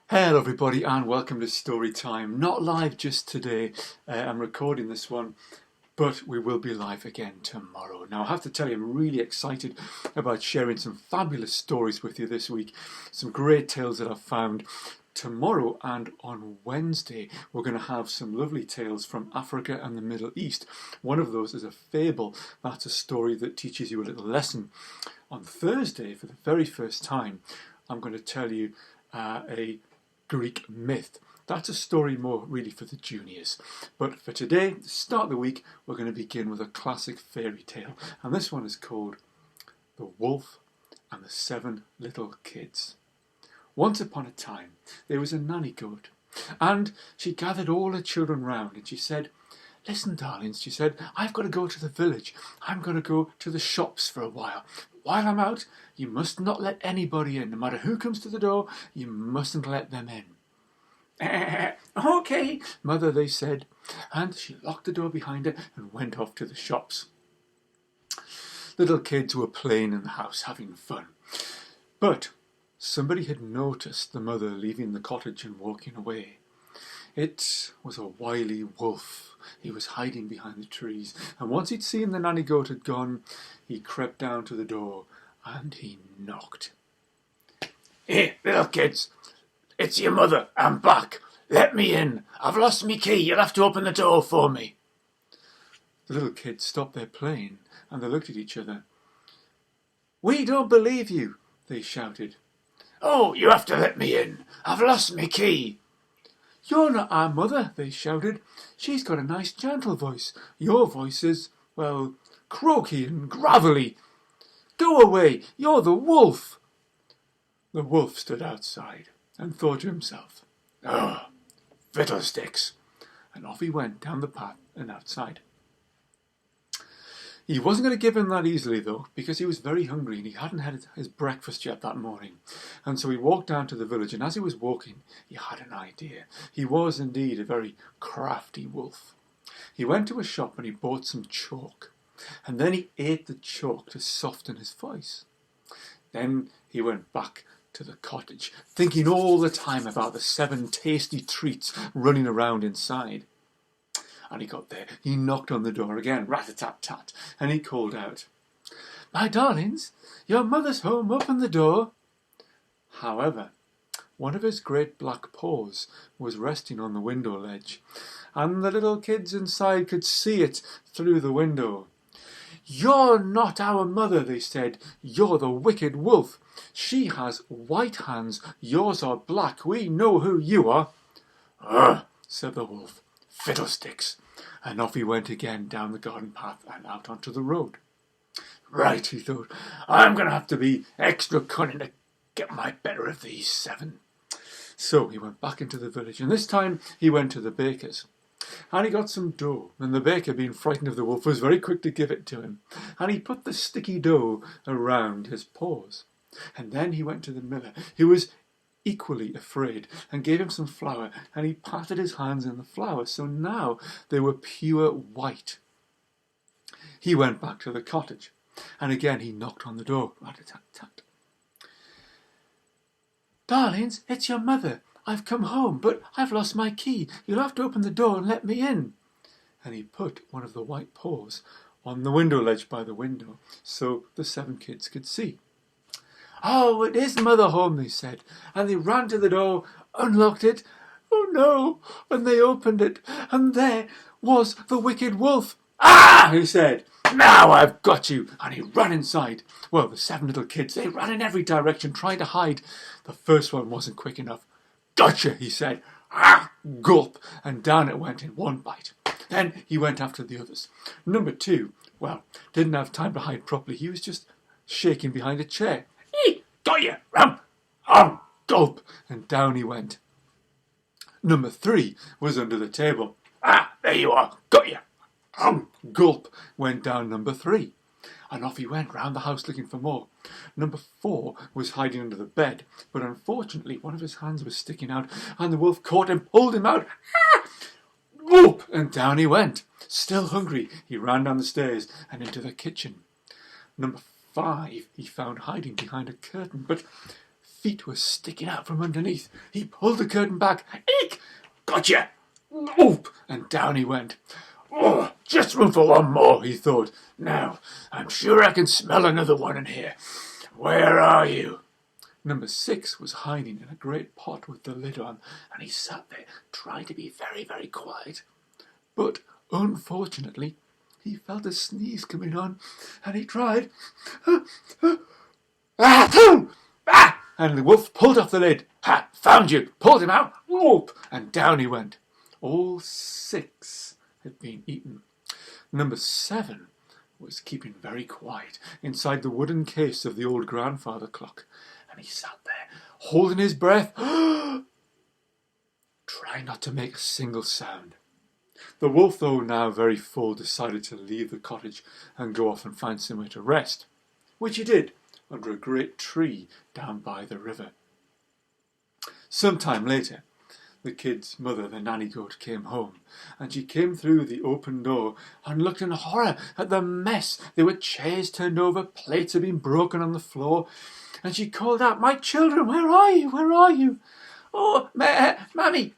Hello everybody and welcome to Story Time. Not live just today, I'm recording this one, but we will be live again tomorrow. Now I have to tell you, I'm really excited about sharing some fabulous stories with you this week. Some great tales that I've found. Tomorrow and on Wednesday we're going to have some lovely tales from Africa and the Middle East. One of those is a fable. That's a story that teaches you a little lesson. On Thursday, for the very first time, I'm going to tell you a Greek myth. That's a story more really for the juniors. But for today, to start the week, we're going to begin with a classic fairy tale. And this one is called The Wolf and the Seven Little Kids. Once upon a time, there was a nanny goat, and she gathered all her children round and she said, "Listen, darlings," she said, "I've got to go to the village. I'm going to go to the shops for a while. While I'm out, you must not let anybody in. No matter who comes to the door, you mustn't let them in." "Okay, mother," they said, and she locked the door behind her and went off to the shops. Little kids were playing in the house, having fun. But somebody had noticed the mother leaving the cottage and walking away. It was a wily wolf. He was hiding behind the trees, and once he'd seen the nanny goat had gone, he crept down to the door and he knocked. "Hey, little kids, it's your mother. I'm back. Let me in. I've lost me key. You'll have to open the door for me." The little kids stopped their playing and they looked at each other. "We don't believe you," they shouted. "Oh, you have to let me in. I've lost me key." "You're not our mother," they shouted. "She's got a nice gentle voice. Your voice is, well, croaky and gravelly. Go away, you're the wolf." The wolf stood outside and thought to himself, "Oh, fiddlesticks," and off he went down the path and outside. He wasn't going to give in that easily, though, because he was very hungry and he hadn't had his breakfast yet that morning. And so he walked down to the village, and as he was walking, he had an idea. He was indeed a very crafty wolf. He went to a shop and he bought some chalk, and then he ate the chalk to soften his voice. Then he went back to the cottage, thinking all the time about the 7 tasty treats running around inside. And he got there. He knocked on the door again, rat-a-tat-tat, and he called out, "My darlings, your mother's home, open the door." However, one of his great black paws was resting on the window ledge, and the little kids inside could see it through the window. "You're not our mother," they said. "You're the wicked wolf. She has white hands. Yours are black. We know who you are." "Ugh," said the wolf. "Fiddlesticks." And off he went again down the garden path and out onto the road. "Right," he thought, "I'm going to have to be extra cunning to get my better of these 7. So he went back into the village, and this time he went to the baker's. And he got some dough, and the baker, being frightened of the wolf, was very quick to give it to him. And he put the sticky dough around his paws. And then he went to the miller, who was equally afraid, and gave him some flour, and he patted his hands in the flour, so now they were pure white. He went back to the cottage, and again he knocked on the door. Rat-a-tat-tat. "Darlings, it's your mother. I've come home, but I've lost my key. You'll have to open the door and let me in." And he put one of the white paws on the window ledge by the window, so the 7 kids could see. "Oh, it is mother home," they said, and they ran to the door, unlocked it. Oh no! And they opened it, and there was the wicked wolf. "Ah!" he said. "Now I've got you!" And he ran inside. Well, the 7 little kids, they ran in every direction, trying to hide. The first one wasn't quick enough. "Gotcha!" he said. "Ah!" Gulp! And down it went in one bite. Then he went after the others. Number 2, well, didn't have time to hide properly. He was just shaking behind a chair. "Got you! Gulp!" And down he went. Number 3 was under the table. "Ah, there you are! Got you! Gulp!" Went down number 3. And off he went round the house looking for more. Number 4 was hiding under the bed, but unfortunately one of his hands was sticking out, and the wolf caught him, pulled him out. Whoop! And down he went. Still hungry, he ran down the stairs and into the kitchen. Number 5 he found hiding behind a curtain, but feet were sticking out from underneath. He pulled the curtain back. Eek! Gotcha! Oop! And down he went. Oh, just room for one more, he thought. Now, I'm sure I can smell another one in here. Where are you? Number 6 was hiding in a great pot with the lid on, and he sat there trying to be very, very quiet. But, unfortunately, he felt a sneeze coming on, and he tried. And the wolf pulled off the lid. Ha! Found you! Pulled him out! Whoop! And down he went. All 6 had been eaten. Number 7 was keeping very quiet inside the wooden case of the old grandfather clock, and he sat there, holding his breath, trying not to make a single sound. The wolf, though now very full, decided to leave the cottage and go off and find somewhere to rest, which he did under a great tree down by the river. Some time later, the kid's mother, the nanny goat, came home, and she came through the open door and looked in horror at the mess. There were chairs turned over, plates had been broken on the floor, and she called out, "My children, where are you? Where are you?" "Oh, Mammy,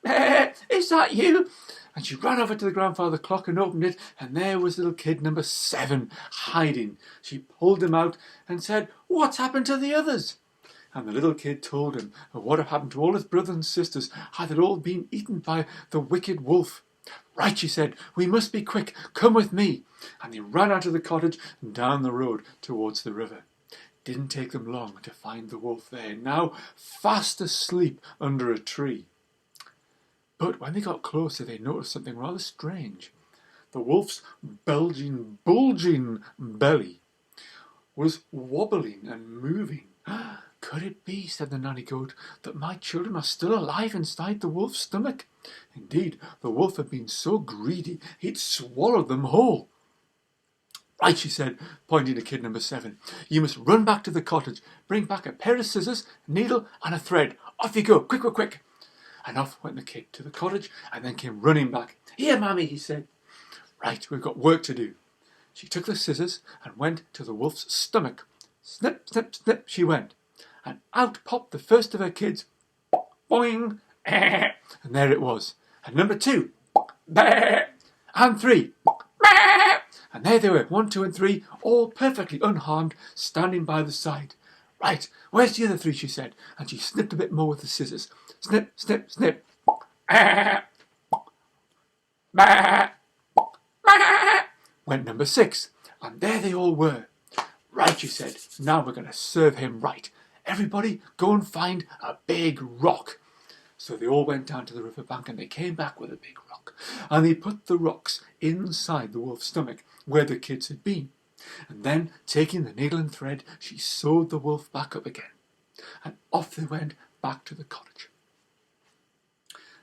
is that you?" And she ran over to the grandfather clock and opened it, and there was little kid number 7 hiding. She pulled him out and said, "What's happened to the others?" And the little kid told him of what had happened to all his brothers and sisters, how they'd all been eaten by the wicked wolf. "Right," she said, "we must be quick. Come with me." And they ran out of the cottage and down the road towards the river. Didn't take them long to find the wolf there, now fast asleep under a tree. But when they got closer, they noticed something rather strange. The wolf's bulging belly was wobbling and moving. "Could it be," said the nanny goat, "that my children are still alive inside the wolf's stomach?" Indeed, the wolf had been so greedy he'd swallowed them whole. "Right," she said, pointing to kid number 7. "You must run back to the cottage, bring back a pair of scissors, a needle and a thread. Off you go, quick, quick, quick." And off went the kid to the cottage and then came running back. "Here, Mammy," he said. "Right, we've got work to do." She took the scissors and went to the wolf's stomach. Snip, snip, snip she went, and out popped the first of her kids. Boing! And there it was. And number 2. And 3. And there they were, 1, 2 and 3, all perfectly unharmed, standing by the side. "Right, where's the other 3, she said, and she snipped a bit more with the scissors. Snip, snip, snip. Went number 6, and there they all were. "Right," she said, "now we're going to serve him right. Everybody go and find a big rock." So they all went down to the riverbank and they came back with a big rock. And they put the rocks inside the wolf's stomach where the kids had been. And then, taking the needle and thread, she sewed the wolf back up again. And off they went back to the cottage.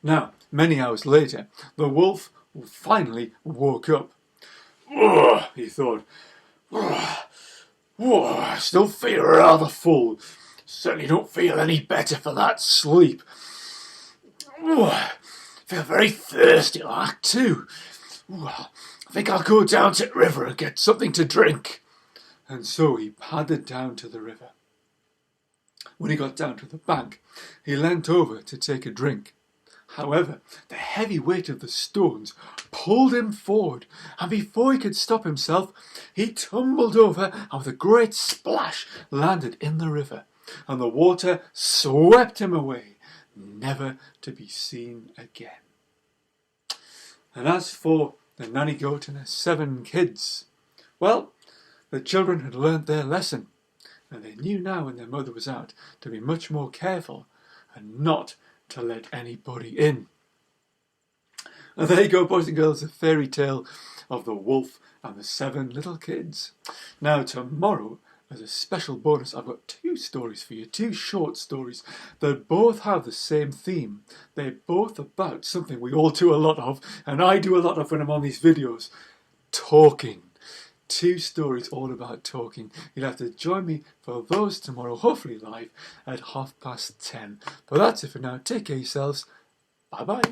Now, many hours later, the wolf finally woke up. "Oh," he thought, I still feel rather full. Certainly don't feel any better for that sleep. I feel very thirsty like that too. I think I'll go down to the river and get something to drink." And so he padded down to the river. When he got down to the bank, he leant over to take a drink. However, the heavy weight of the stones pulled him forward, and before he could stop himself, he tumbled over and with a great splash landed in the river, and the water swept him away, never to be seen again. And as for the nanny goat and her 7 kids, well, the children had learnt their lesson, and they knew now when their mother was out to be much more careful and not to let anybody in. And there you go, boys and girls, a fairy tale of the wolf and the 7 little kids. Now tomorrow, as a special bonus, I've got 2 stories for you, 2 short stories that both have the same theme. They're both about something we all do a lot of, and I do a lot of when I'm on these videos: talking. 2 stories all about talking. You'll have to join me for those tomorrow, hopefully live at 10:30. But that's it for now. Take care of yourselves. Bye bye.